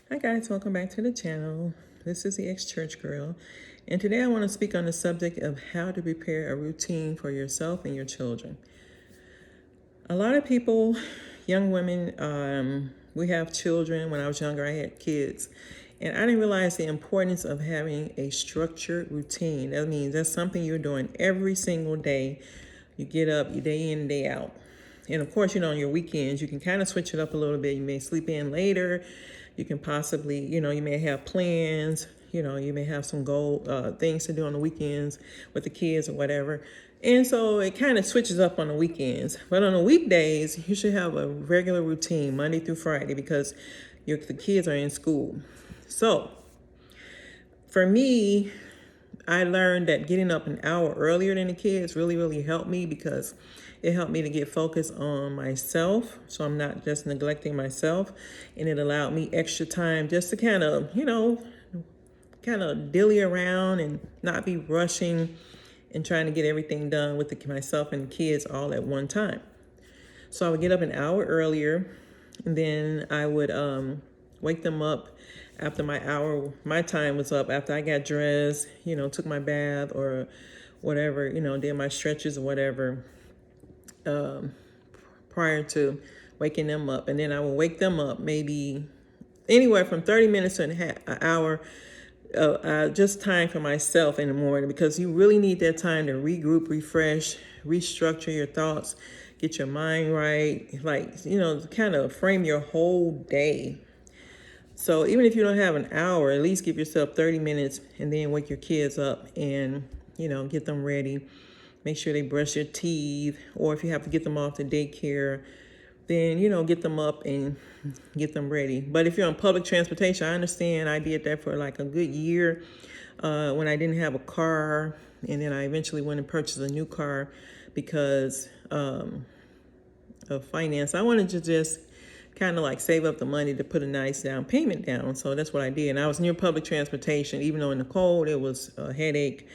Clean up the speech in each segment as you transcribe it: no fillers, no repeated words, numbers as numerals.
Hi guys, welcome back to the channel. This is the ex-church girl, and today I want to speak on the subject of how to prepare a routine for yourself and your children. A lot of people, young women, we have children. When I was younger, I had kids, and I didn't realize the importance of having a structured routine. That means that's something you're doing every single day. You get up, you day in, day out. And of course, on your weekends, you can kind of switch it up a little bit. You may sleep in later. You can possibly, you may have plans. You may have some goal things to do on the weekends with the kids or whatever. And so it kind of switches up on the weekends. But on the weekdays, you should have a regular routine Monday through Friday because the kids are in school. So for me, I learned that getting up an hour earlier than the kids really, really helped me because it helped me to get focused on myself. So I'm not just neglecting myself. And it allowed me extra time just to kind of dilly around and not be rushing and trying to get everything done with myself and the kids all at one time. So I would get up an hour earlier, and then I would wake them up after my time was up, after I got dressed, took my bath or whatever, did my stretches or whatever, prior to waking them up. And then I would wake them up maybe anywhere from 30 minutes to an hour, just time for myself in the morning, because you really need that time to regroup, refresh, restructure your thoughts, get your mind right, kind of frame your whole day. So even if you don't have an hour, at least give yourself 30 minutes and then wake your kids up and, get them ready. Make sure they brush their teeth, or if you have to get them off to daycare, then, get them up and get them ready. But if you're on public transportation, I understand. I did that for like a good year when I didn't have a car. And then I eventually went and purchased a new car because of finance. I wanted to just kind of like save up the money to put a nice down payment down. So that's what I did. And I was near public transportation, even though in the cold it was a headache.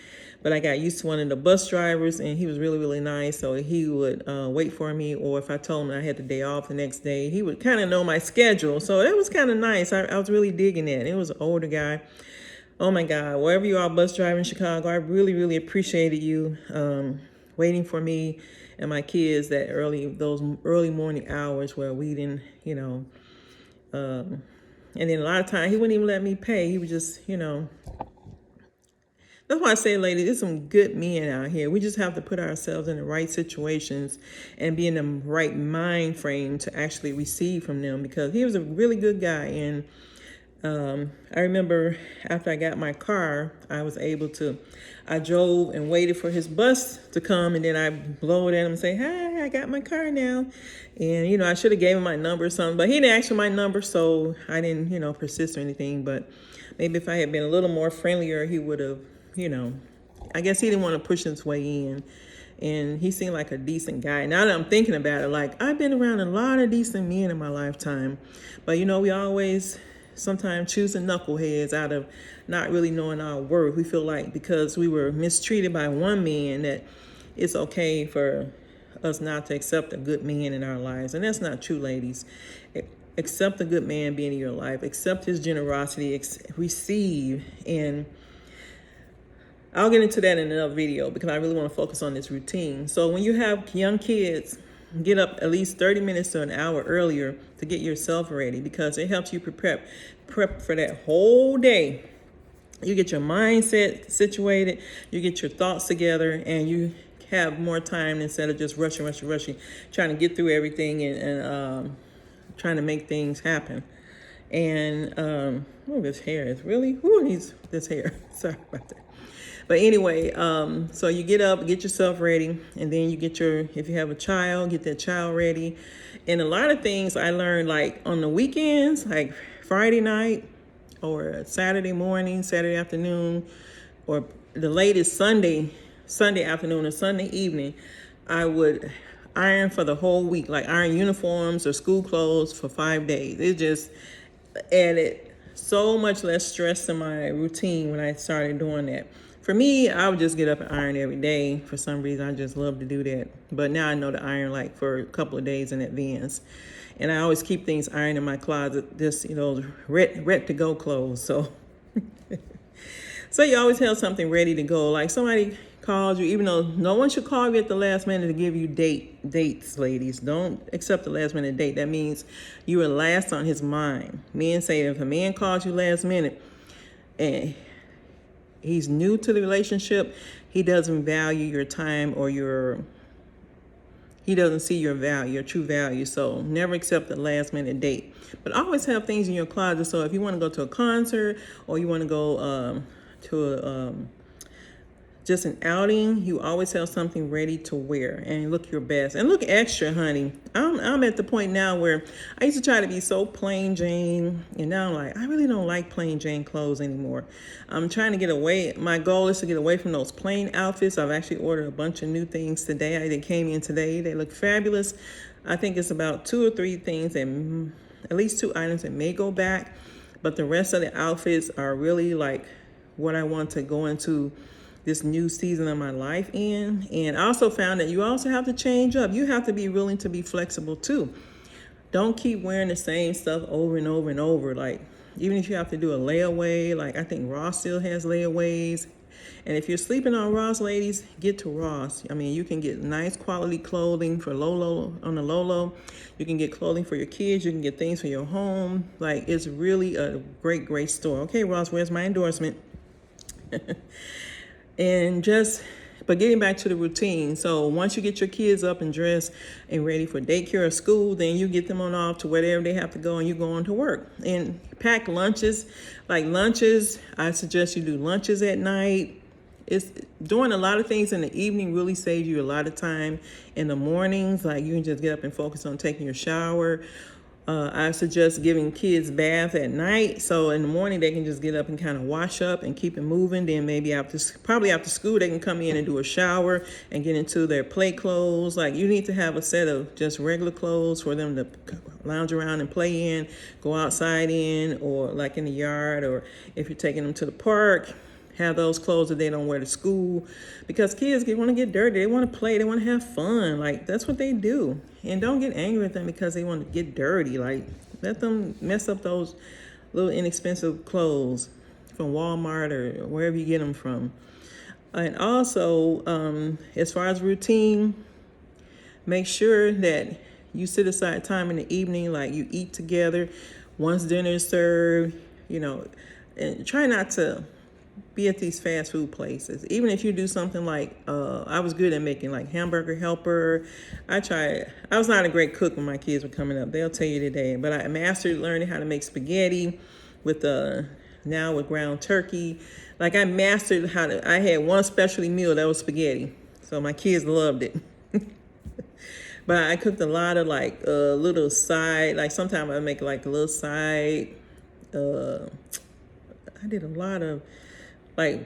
But I got used to one of the bus drivers, and he was really, really nice. So he would wait for me, or if I told him I had the day off the next day, he would kind of know my schedule. So it was kind of nice. I was really digging that. It was an older guy. Oh my God, wherever you are bus driver in Chicago, I really, really appreciated you waiting for me and my kids those early morning hours where we didn't, and then a lot of times he wouldn't even let me pay. He would just, that's why I say, ladies, there's some good men out here. We just have to put ourselves in the right situations and be in the right mind frame to actually receive from them, because he was a really good guy. And I remember after I got my car, I drove and waited for his bus to come, and then I blowed at him and say, "Hi, I got my car now." And, I should have gave him my number or something, but he didn't ask for my number, so I didn't, persist or anything. But maybe if I had been a little more friendlier, he would have, I guess he didn't want to push his way in. And he seemed like a decent guy. Now that I'm thinking about it, like, I've been around a lot of decent men in my lifetime. But, we always sometimes choosing knuckleheads out of not really knowing our worth. We feel like because we were mistreated by one man that it's okay for us not to accept a good man in our lives. And that's not true, ladies. Accept a good man being in your life. Accept his generosity. Receive. And I'll get into that in another video because I really want to focus on this routine. So when you have young kids, get up at least 30 minutes to an hour earlier to get yourself ready, because it helps you prep for that whole day. You get your mindset situated, you get your thoughts together, and you have more time instead of just rushing, trying to get through everything and trying to make things happen. And this hair is really, who needs this hair? Sorry about that. But anyway, so you get up, get yourself ready, and then you if you have a child, get that child ready. And a lot of things I learned, like on the weekends, like Friday night or Saturday morning, Saturday afternoon, or the latest Sunday afternoon or Sunday evening, I would iron for the whole week, like iron uniforms or school clothes for 5 days. It just added so much less stress to my routine when I started doing that. For me, I would just get up and iron every day. For some reason, I just love to do that. But now I know to iron like for a couple of days in advance. And I always keep things ironed in my closet, just, ready to go clothes. So you always have something ready to go. Like somebody calls you, even though no one should call you at the last minute to give you dates, ladies. Don't accept the last minute date. That means you are last on his mind. Men say if a man calls you last minute and he's new to the relationship, he doesn't value your time or he doesn't see your value, your true value. So never accept the last minute date. But always have things in your closet. So if you want to go to a concert or you want to go to just an outing, you always have something ready to wear and look your best and look extra, honey. I'm at the point now where I used to try to be so plain Jane, and now I'm like, I really don't like plain Jane clothes anymore. I'm trying to get away. My goal is to get away from those plain outfits. I've actually ordered a bunch of new things today. They came in today. They look fabulous. I think it's about 2 or 3 things, and at least 2 items that may go back, but the rest of the outfits are really like what I want to go into this new season of my life in. And I also found that you also have to change up. You have to be willing to be flexible too. Don't keep wearing the same stuff over and over and over. Like, even if you have to do a layaway, like I think Ross still has layaways. And if you're sleeping on Ross, ladies, get to Ross. I mean, you can get nice quality clothing for on the low. You can get clothing for your kids. You can get things for your home. Like, it's really a great, great store. Okay, Ross, where's my endorsement? But getting back to the routine. So once you get your kids up and dressed and ready for daycare or school, then you get them on off to wherever they have to go and you go on to work. And pack lunches. Like lunches, I suggest you do lunches at night. It's doing a lot of things in the evening really saves you a lot of time in the mornings. Like you can just get up and focus on taking your shower. I suggest giving kids baths at night. So in the morning, they can just get up and kind of wash up and keep it moving. Then maybe probably after school, they can come in and do a shower and get into their play clothes. Like you need to have a set of just regular clothes for them to lounge around and play in, go outside in, or like in the yard, or if you're taking them to the park, have those clothes that they don't wear to school, because kids want to get dirty. They want to play. They want to have fun. Like that's what they do. And don't get angry at them because they want to get dirty. Like let them mess up those little inexpensive clothes from Walmart or wherever you get them from. And also, as far as routine, make sure that you set aside time in the evening, like you eat together once dinner is served, and try not to be at these fast food places. Even if you do something like, I was good at making like Hamburger Helper. I was not a great cook when my kids were coming up. They'll tell you today. But I mastered learning how to make spaghetti now with ground turkey. Like I mastered I had one specialty meal that was spaghetti. So my kids loved it. But I cooked a lot of like little side, like sometimes I make like a little side. I did a lot of like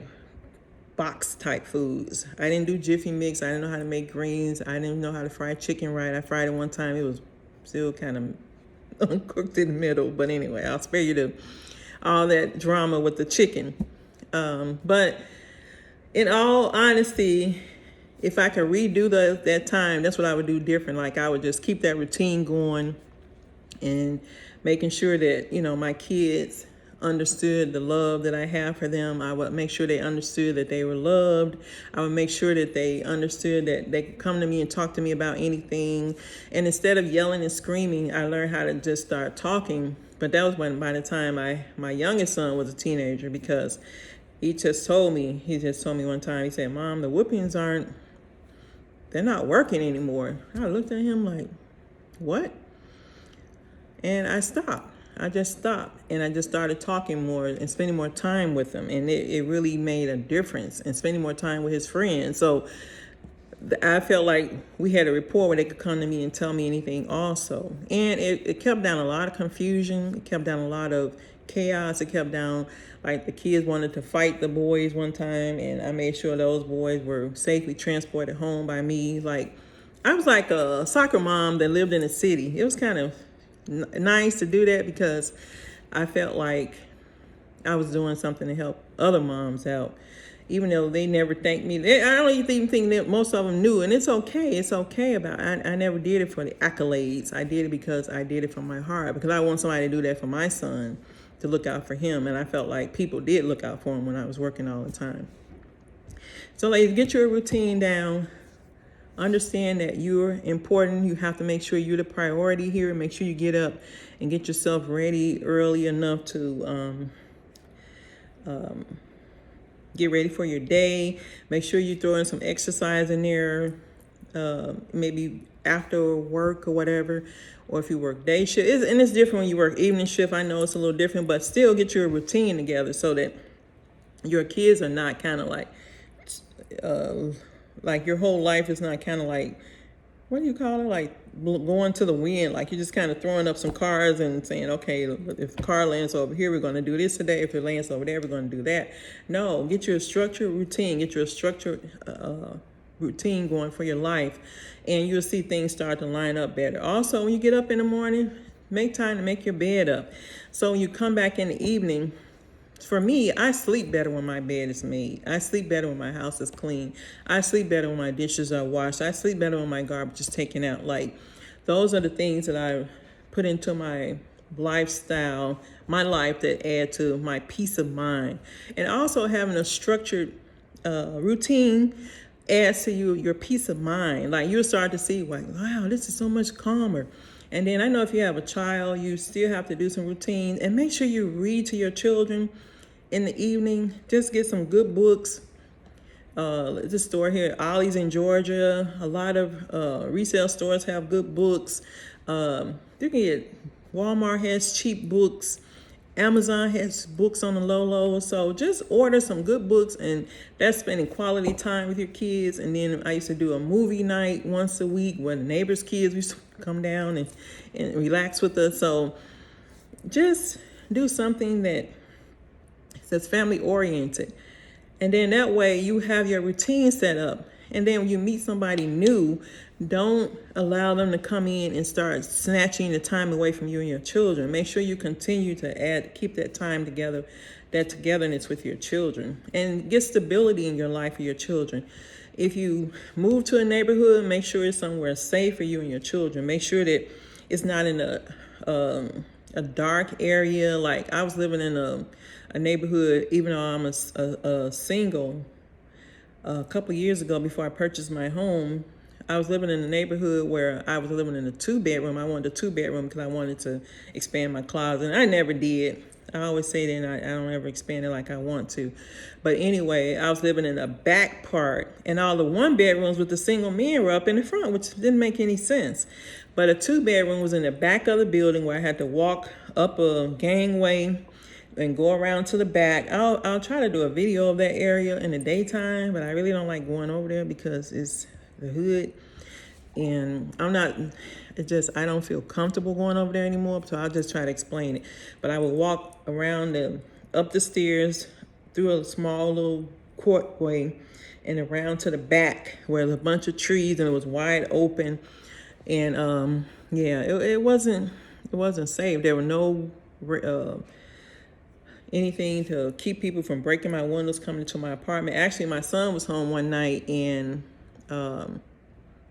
box type foods. I didn't do Jiffy Mix. I didn't know how to make greens. I didn't know how to fry chicken right. I fried it one time. It was still kind of uncooked in the middle. But anyway, I'll spare you all that drama with the chicken. But in all honesty, if I could redo that time, that's what I would do different. Like I would just keep that routine going and making sure that, my kids understood the love that I have for them. I would make sure they understood that they were loved. I would make sure that they understood that they could come to me and talk to me about anything. And instead of yelling and screaming, I learned how to just start talking. But that was by the time my youngest son was a teenager, because he just told me one time, he said, "Mom, the whoopings they're not working anymore." I looked at him like, "What?" And I stopped. I just stopped and I just started talking more and spending more time with him. And it really made a difference, and spending more time with his friends. So I felt like we had a rapport where they could come to me and tell me anything also. And it kept down a lot of confusion. It kept down a lot of chaos. It kept down, like the kids wanted to fight the boys one time, and I made sure those boys were safely transported home by me. Like I was like a soccer mom that lived in the city. It was kind of nice to do that because I felt like I was doing something to help other moms out. even though they never thanked me. I don't even think that most of them knew, and it's okay. It's okay about I never did it for the accolades. I did it because I did it from my heart, because I want somebody to do that for my son, to look out for him. And I felt like people did look out for him when I was working all the time. So ladies, get your routine down. Understand that you're important. You have to make sure you're the priority here. Make sure you get up and get yourself ready early enough to get ready for your day. Make sure you throw in some exercise in there, maybe after work or whatever, or if you work day shift. And it's different when you work evening shift. I know it's a little different, but still get your routine together so that your kids are not kind of like your whole life is not kind of like, what do you call it? Like going to the wind. Like you're just kind of throwing up some cars and saying, okay, if the car lands over here, we're going to do this today. If it lands over there, we're going to do that. No, get your structured routine. Get your structured routine going for your life, and you'll see things start to line up better. Also, when you get up in the morning, make time to make your bed up. So when you come back in the evening, for me, I sleep better when my bed is made. I sleep better when my house is clean. I sleep better when my dishes are washed. I sleep better when my garbage is taken out. Like, those are the things that I put into my lifestyle, my life, that add to my peace of mind. And also having a structured routine adds to your peace of mind. Like, you'll start to see, like, wow, this is so much calmer. And then I know if you have a child, you still have to do some routine. And make sure you read to your children in the evening. Just get some good books. This store here, Ollie's in Georgia. A lot of resale stores have good books. You can get, Walmart has cheap books. Amazon has books on the low. So just order some good books, and that's spending quality time with your kids. And then I used to do a movie night once a week where the neighbors' kids used to come down and relax with us. So just do something that's family oriented. And then that way you have your routine set up. And then when you meet somebody new, don't allow them to come in and start snatching the time away from you and your children. Make sure you continue to keep that time together, that togetherness with your children, and get stability in your life for your children. If you move to a neighborhood, make sure it's somewhere safe for you and your children. Make sure that it's not in a dark area. Like, I was living in a neighborhood, even though I'm a single. A couple of years ago, before I purchased my home, I was living in a neighborhood where I was living in a 2-bedroom. I wanted a 2-bedroom because I wanted to expand my closet. And I never did. I always say that I don't ever expand it like I want to. But anyway, I was living in the back part, and all the 1-bedrooms with the single men were up in the front, which didn't make any sense. But a 2-bedroom was in the back of the building where I had to walk up a gangway and go around to the back. I'll try to do a video of that area in the daytime, but I really don't like going over there because it's the hood. And I don't feel comfortable going over there anymore, so I'll just try to explain it. But I would walk around up the stairs, through a small little courtway, and around to the back where there's a bunch of trees and it was wide open. And it wasn't safe. There were no anything to keep people from breaking my windows, coming into my apartment. Actually, my son was home one night, and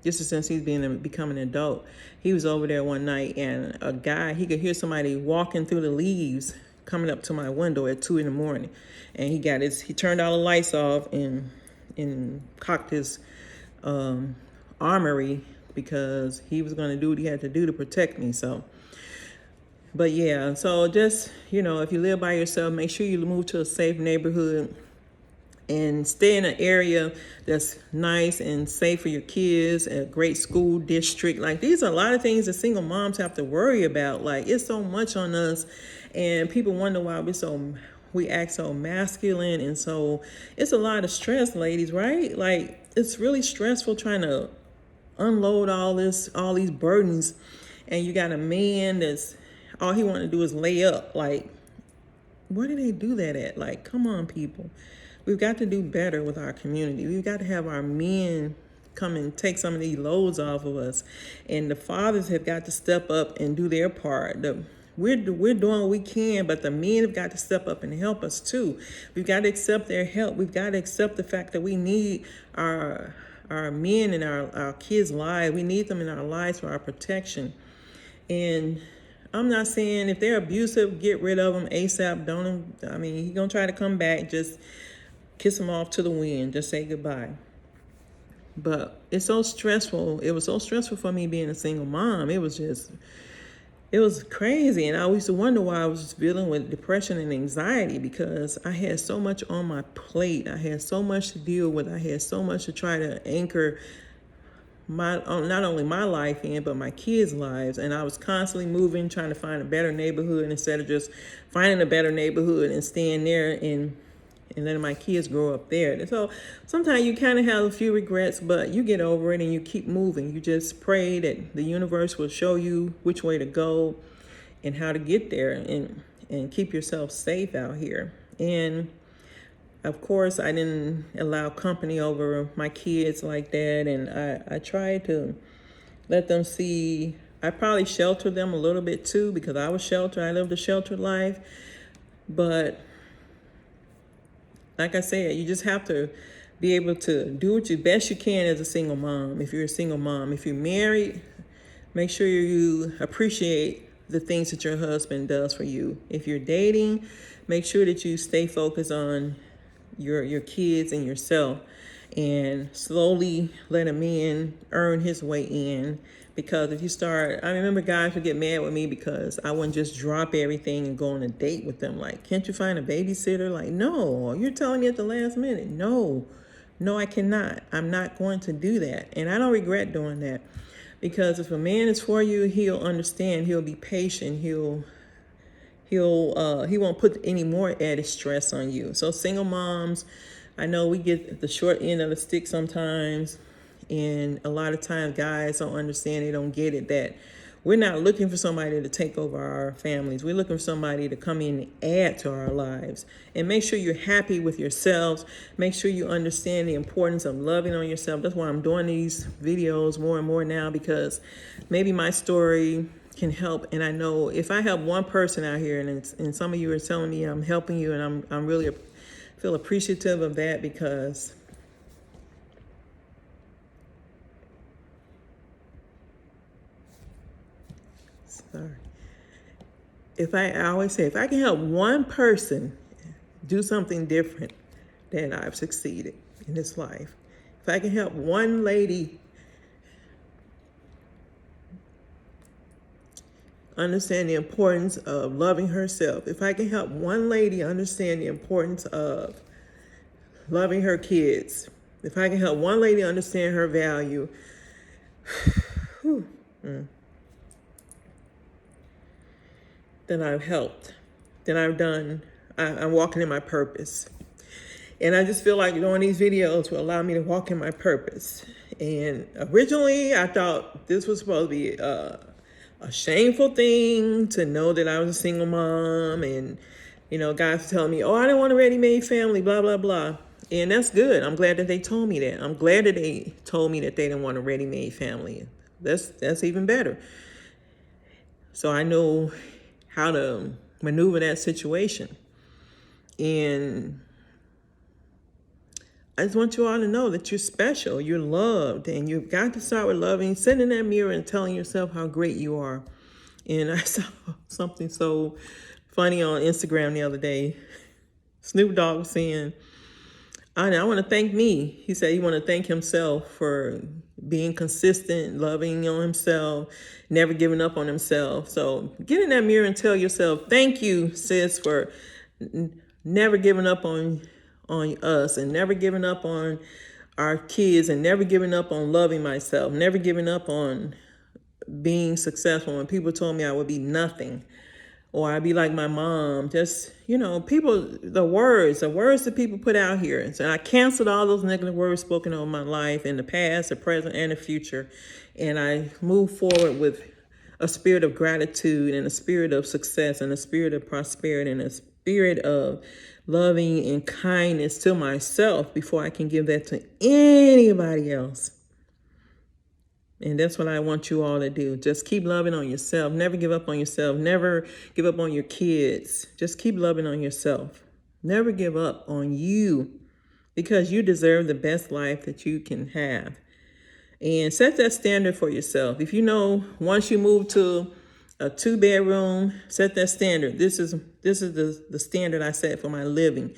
just since he's becoming an adult, he was over there one night, and a guy, he could hear somebody walking through the leaves coming up to my window at 2 a.m. And he turned all the lights off and cocked his armory because he was going to do what he had to do to protect me. So, but yeah, so just, if you live by yourself, make sure you move to a safe neighborhood and stay in an area that's nice and safe for your kids, a great school district. Like, these are a lot of things that single moms have to worry about. Like, it's so much on us, and people wonder why we act so masculine, and so it's a lot of stress, ladies, right? Like, it's really stressful trying to unload all these burdens, and you got a man that's all he want to do is lay up. Like, where do they do that at? Like, come on, people. We've got to do better with our community. We've got to have our men come and take some of these loads off of us. And the fathers have got to step up and do their part. The we're doing what we can, but the men have got to step up and help us too. We've got to accept their help. We've got to accept the fact that we need our men in our kids' lives. We need them in our lives for our protection. And I'm not saying if they're abusive, get rid of them ASAP. I mean, he's going to try to come back. Just kiss them off to the wind. Just say goodbye. But it's so stressful. It was so stressful for me being a single mom. It was crazy. And I used to wonder why I was just dealing with depression and anxiety, because I had so much on my plate. I had so much to deal with. I had so much to try to anchor not only my life in, but my kids' lives. And I was constantly moving, trying to find a better neighborhood instead of just finding a better neighborhood and staying there and letting my kids grow up there. So sometimes you kind of have a few regrets, but you get over it and you keep moving. You just pray that the universe will show you which way to go and how to get there, and keep yourself safe out here. And of course, I didn't allow company over my kids like that. And I tried to let them see, I probably sheltered them a little bit too, because I was sheltered. I lived a sheltered life. But like I said, you just have to be able to do what you best you can as a single mom. If you're a single mom, if you're married, make sure you appreciate the things that your husband does for you. If you're dating, make sure that you stay focused on your kids and yourself, and slowly let a man earn his way in. Because if you start, I remember guys would get mad with me because I wouldn't just drop everything and go on a date with them. Like, can't you find a babysitter? Like, no, you're telling me at the last minute. No, I cannot. I'm not going to do that. And I don't regret doing that, because if a man is for you, he'll understand. He'll be patient. He won't put any more added stress on you. So single moms, I know we get the short end of the stick sometimes, and a lot of times guys don't understand. They don't get it, that we're not looking for somebody to take over our families. We're looking for somebody to come in and add to our lives. And make sure you're happy with yourselves. Make sure you understand the importance of loving on yourself. That's why I'm doing these videos more and more now, because maybe my story can help. And I know if I help one person out here, and some of you are telling me I'm helping you, and I'm really feel appreciative of that, because I always say, if I can help one person do something different, then I've succeeded in this life. If I can help one lady understand the importance of loving herself, if I can help one lady understand the importance of loving her kids, if I can help one lady understand her value, then I've helped. Then I've done, I'm walking in my purpose. And I just feel like doing these videos will allow me to walk in my purpose. And originally I thought this was supposed to be a shameful thing, to know that I was a single mom, and guys telling me, oh, I don't want a ready-made family, blah, blah, blah. And that's good. I'm glad that they told me that. I'm glad that they told me that they didn't want a ready-made family. That's even better. So I know how to maneuver that situation. And I just want you all to know that you're special, you're loved, and you've got to start with loving, sitting in that mirror and telling yourself how great you are. And I saw something so funny on Instagram the other day. Snoop Dogg was saying, I want to thank me. He said he want to thank himself for being consistent, loving on himself, never giving up on himself. So get in that mirror and tell yourself, thank you, sis, for never giving up on us, and never giving up on our kids, and never giving up on loving myself, never giving up on being successful. When people told me I would be nothing, or I'd be like my mom, just, people, the words that people put out here. So I canceled all those negative words spoken over my life in the past, the present, and the future. And I moved forward with a spirit of gratitude, and a spirit of success, and a spirit of prosperity, and a spirit of loving and kindness to myself before I can give that to anybody else. And that's what I want you all to do. Just keep loving on yourself. Never give up on yourself. Never give up on your kids. Just keep loving on yourself. Never give up on you, because you deserve the best life that you can have. And set that standard for yourself. If you know, once you move to a 2-bedroom, set that standard. This is the standard I set for my living.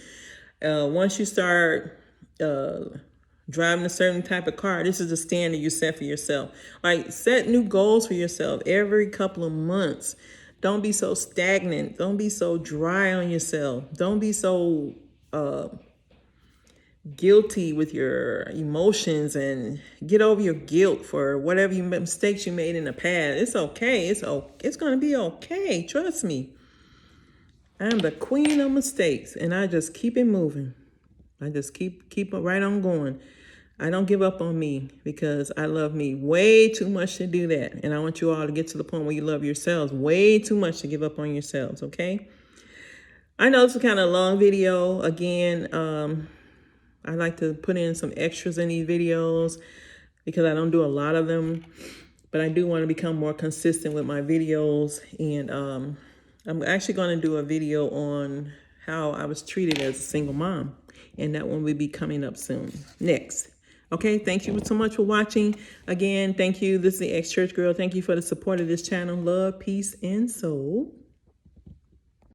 Once you start driving a certain type of car, this is the standard you set for yourself. Like, set new goals for yourself every couple of months. Don't be so stagnant. Don't be so dry on yourself. Don't be so guilty with your emotions, and get over your guilt for whatever mistakes you made in the past. It's okay. It's going to be okay. Trust me. I'm the queen of mistakes, and I just keep it moving. I just keep it right on going. I don't give up on me, because I love me way too much to do that. And I want you all to get to the point where you love yourselves way too much to give up on yourselves, okay? I know it's a kind of long video. Again, I like to put in some extras in these videos because I don't do a lot of them. But I do want to become more consistent with my videos. And I'm actually going to do a video on how I was treated as a single mom. And that one will be coming up soon. Next. Okay, thank you so much for watching. Again, thank you. This is the Ex-Church Girl. Thank you for the support of this channel. Love, peace, and soul.